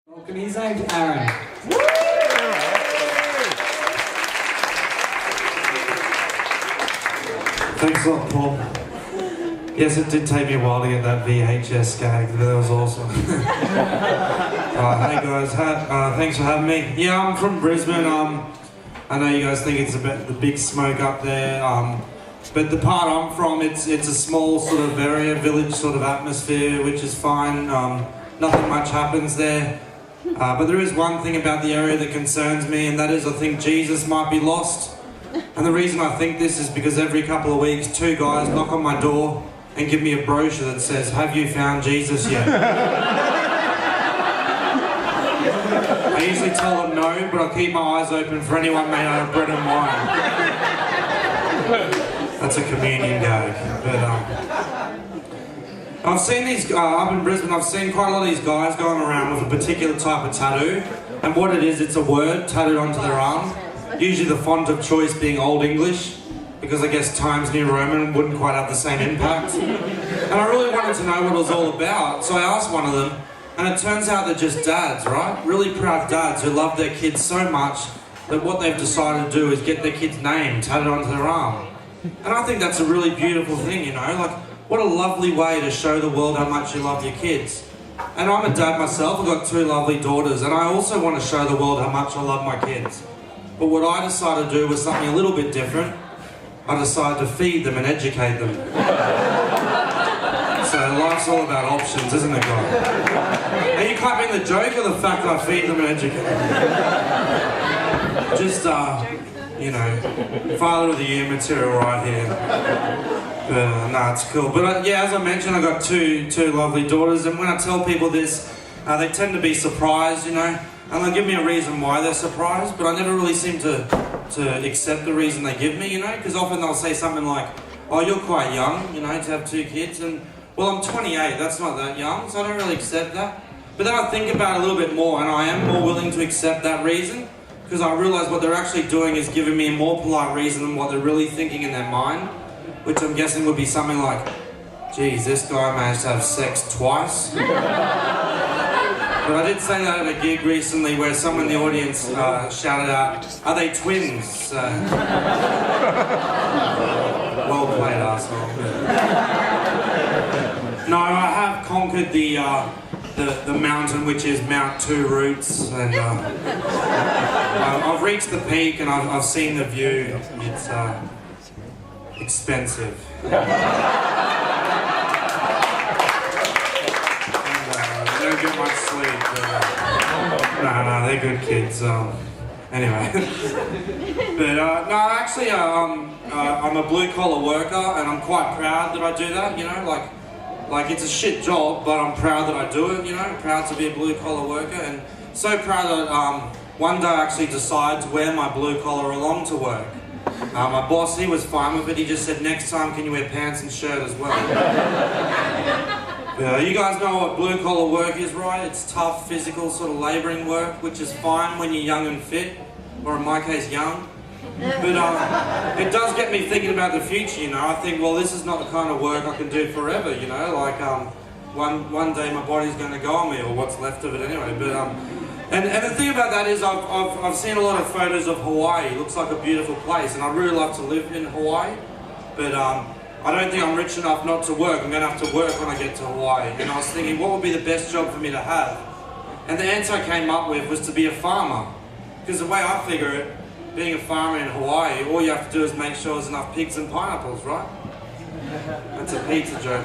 Welcome, his name's Aaron. Thanks a lot, Paul. Yes, it did take me a while to get that VHS gag, but that was awesome. Hey guys, thanks for having me. Yeah, I'm from Brisbane. I know you guys think it's a bit the big smoke up there, but the part I'm from, it's a small sort of area, village sort of atmosphere, which is fine. Nothing much happens there. But there is one thing about the area that concerns me, and that is I think Jesus might be lost. And the reason I think this is because every couple of weeks, two guys knock on my door and give me a brochure that says, "Have you found Jesus yet?" I usually tell them no, but I keep my eyes open for anyone made out of bread and wine. That's a communion gag. But I've seen these, up in Brisbane, I've seen quite a lot of these guys going around with a particular type of tattoo. And what it is, it's a word tattooed onto their arm. Usually the font of choice being Old English, because I guess Times New Roman wouldn't quite have the same impact. And I really wanted to know what it was all about, so I asked one of them, and it turns out they're just dads, right? Really proud dads who love their kids so much that what they've decided to do is get their kid's name tattooed onto their arm. And I think that's a really beautiful thing, you know? Like, what a lovely way to show the world how much you love your kids. And I'm a dad myself, I've got two lovely daughters, and I also want to show the world how much I love my kids. But what I decided to do was something a little bit different. I decided to feed them and educate them. So life's all about options, isn't it, guys? Are you clapping the joke or the fact that I feed them and educate them? Just, you know, father of the year material right here. No, it's cool. But yeah, as I mentioned, I've got two lovely daughters, and when I tell people this, they tend to be surprised, you know. And they'll give me a reason why they're surprised, but I never really seem to accept the reason they give me, you know, because often they'll say something like, "Oh, you're quite young, you know, to have two kids," and, well, I'm 28, that's not that young, so I don't really accept that. But then I think about it a little bit more, and I am more willing to accept that reason, because I realise what they're actually doing is giving me a more polite reason than what they're really thinking in their mind, which I'm guessing would be something like, "Geez, this guy managed to have sex twice." But I did say that at a gig recently where someone in the audience shouted out, "Are they twins?" Well played, arsehole. No, I have conquered the mountain, which is Mount Two Roots, and I've reached the peak and I've seen the view. It's expensive. They don't get much sleep. No, they're good kids. Anyway. But no, actually, I'm a blue collar worker, and I'm quite proud that I do that. You know, like it's a shit job, but I'm proud that I do it. You know, I'm proud to be a blue collar worker, and so proud that one day I actually decided to wear my blue collar along to work. My boss, he was fine with it. He just said, "Next time, can you wear pants and shirt as well?" You guys know what blue collar work is, right? It's tough, physical, sort of labouring work, which is fine when you're young and fit, or in my case, young. But it does get me thinking about the future, you know. I think, well, this is not the kind of work I can do forever, you know. Like, one day my body's going to go on me, or what's left of it anyway. But and the thing about that is I've seen a lot of photos of Hawaii. It looks like a beautiful place, and I'd really love to live in Hawaii. But I don't think I'm rich enough not to work. I'm going to have to work when I get to Hawaii. And I was thinking, what would be the best job for me to have? And the answer I came up with was to be a farmer. Because the way I figure it, being a farmer in Hawaii, all you have to do is make sure there's enough pigs and pineapples, right? That's a pizza joke.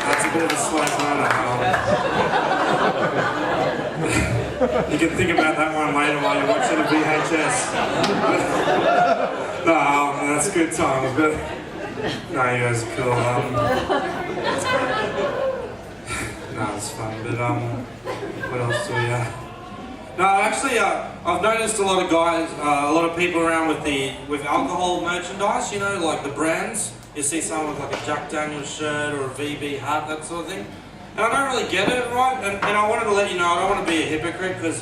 That's a bit of a slow burner. You can think about that one later while you're watching a VHS. No, that's good times, but no, you guys are cool. No, it's fun, but what else do we No, actually, I've noticed a lot of guys, a lot of people around with alcohol merchandise, you know, like the brands. You see someone with like a Jack Daniel's shirt or a VB hat, that sort of thing. And I don't really get it, right? And I wanted to let you know, I don't want to be a hypocrite because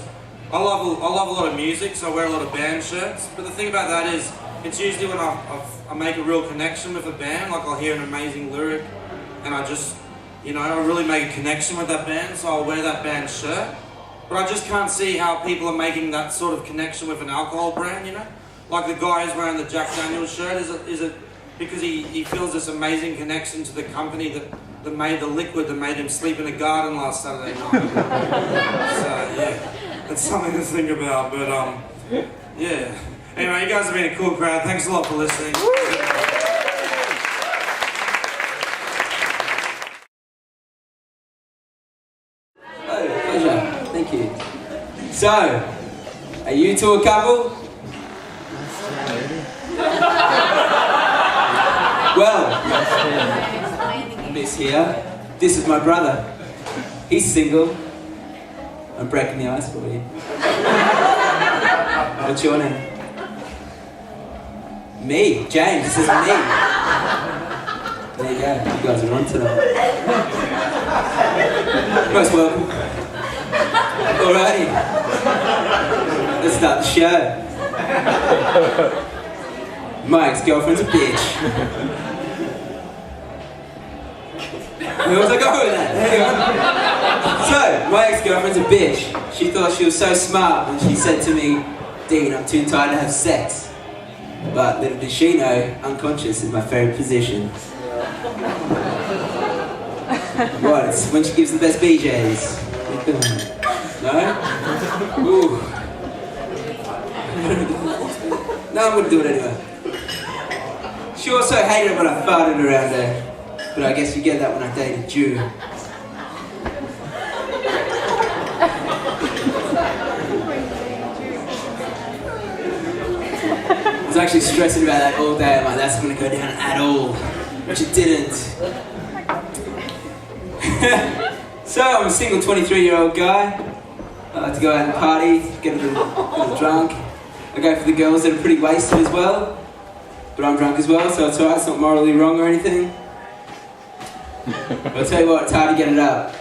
I love a lot of music, so I wear a lot of band shirts. But the thing about that is, it's usually when I make a real connection with a band, like I'll hear an amazing lyric and I just You know, I really make a connection with that band, so I'll wear that band's shirt. But I just can't see how people are making that sort of connection with an alcohol brand, you know? Like the guy who's wearing the Jack Daniels shirt, is it because he feels this amazing connection to the company that made the liquid that made him sleep in a garden last Saturday night? So, yeah, that's something to think about, but, yeah. Anyway, you guys have been a cool crowd. Thanks a lot for listening. Thank you. So, are you two a couple? Well, Miss here, this is my brother. He's single. I'm breaking the ice for you. What's your name? Me, James, this is me. There you go, you guys are on tonight. Most welcome. Alrighty, let's start the show. My ex-girlfriend's a bitch. Where was I going with that? Hang on. So, my ex-girlfriend's a bitch. She thought she was so smart when she said to me, Dean, I'm too tired to have sex. But little did she know, unconscious is my favourite position. What? It's when she gives the best BJs. No? Ooh. No, I'm gonna do it anyway. She also hated it when I farted around her. But I guess you get that when I dated Jew. I was actually stressing about that all day. I'm like, that's gonna go down at all. Which it didn't. So, I'm a single 23-year-old guy. I like to go out and party, get a little drunk. I go for the girls that are pretty wasted as well. But I'm drunk as well, so it's alright, it's not morally wrong or anything. But I'll tell you what, it's hard to get it up.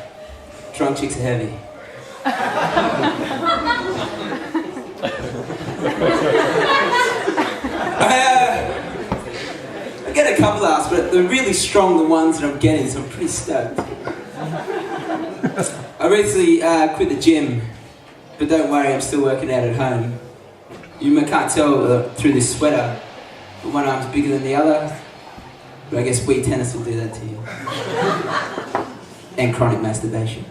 Drunk chicks are heavy. I get a couple laughs, but they're really strong, the ones that I'm getting, so I'm pretty stoked. I recently quit the gym, but don't worry, I'm still working out at home. You can't tell through this sweater, but one arm's bigger than the other. But I guess weed tennis will do that to you. And chronic masturbation.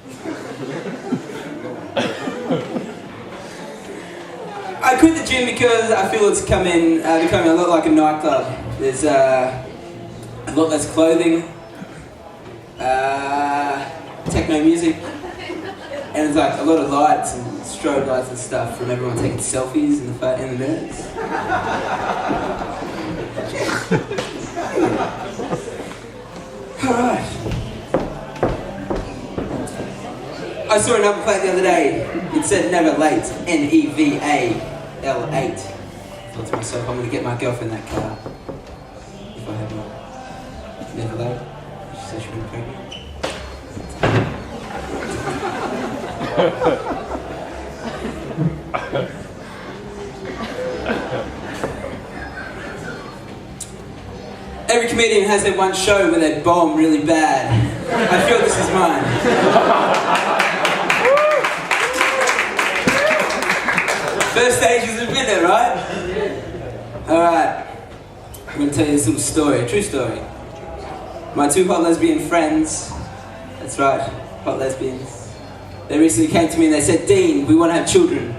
I quit the gym because I feel it's becoming a lot like a nightclub. There's a lot less clothing, techno music, and there's like a lot of lights and strobe lights and stuff from everyone taking selfies in the minutes. Alright. I saw a number plate the other day. It said never late. N-E-V-A-L-8. I thought to myself, I'm gonna get my girlfriend that car. If I have one. Never late. She said she'll be pregnant. Every comedian has their one show where they bomb really bad. I feel this is mine. First stage is a minute, right? Alright. I'm going to tell you this little story, a true story. My two hot lesbian friends, that's right, hot lesbians, they recently came to me and they said, Dean, we want to have children.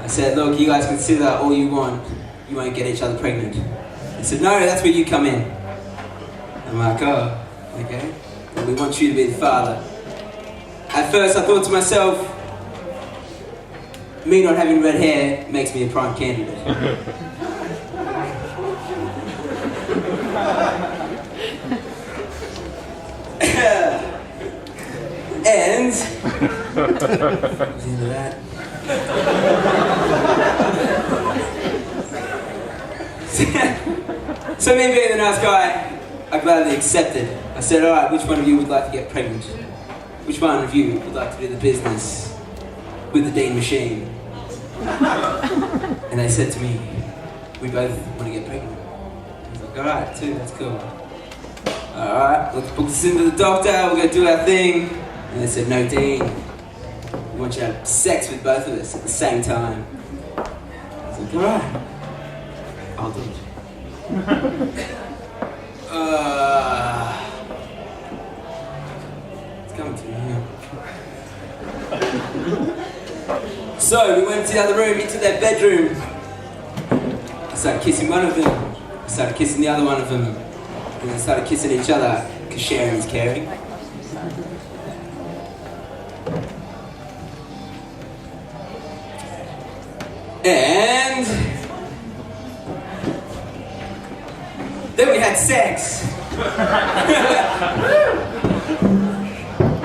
I said, look, you guys can say that all you want, you won't get each other pregnant. They said, no, that's where you come in. I'm like, oh, okay. Well, we want you to be the father. At first I thought to myself, me not having red hair makes me a prime candidate. And into that. So me being the nice guy, I gladly accepted. I said, alright, which one of you would like to get pregnant? Which one of you would like to do the business with the Dean machine? And they said to me, we both want to get pregnant. I was like, alright, two, that's cool. Alright, let's book this into the doctor, we're gonna do our thing. And they said, no, Dean, we want you to have sex with both of us at the same time. I was like, alright, I'll do it. It's coming to me now. So we went to the other room, into their bedroom. I started kissing one of them. I started kissing the other one of them. And they started kissing each other, because sharing is caring. And then we had sex.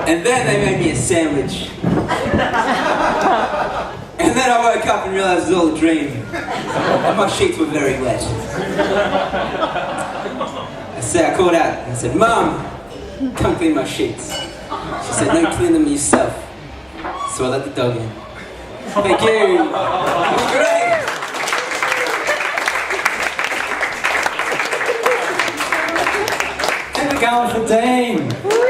And then they made me a sandwich. And then I woke up and realized it was all a dream. And my sheets were very wet. I called out and I said, Mum, come clean my sheets. She said, no, clean them yourself. So I let the dog in. Thank you. It was great. And we're going for Dean.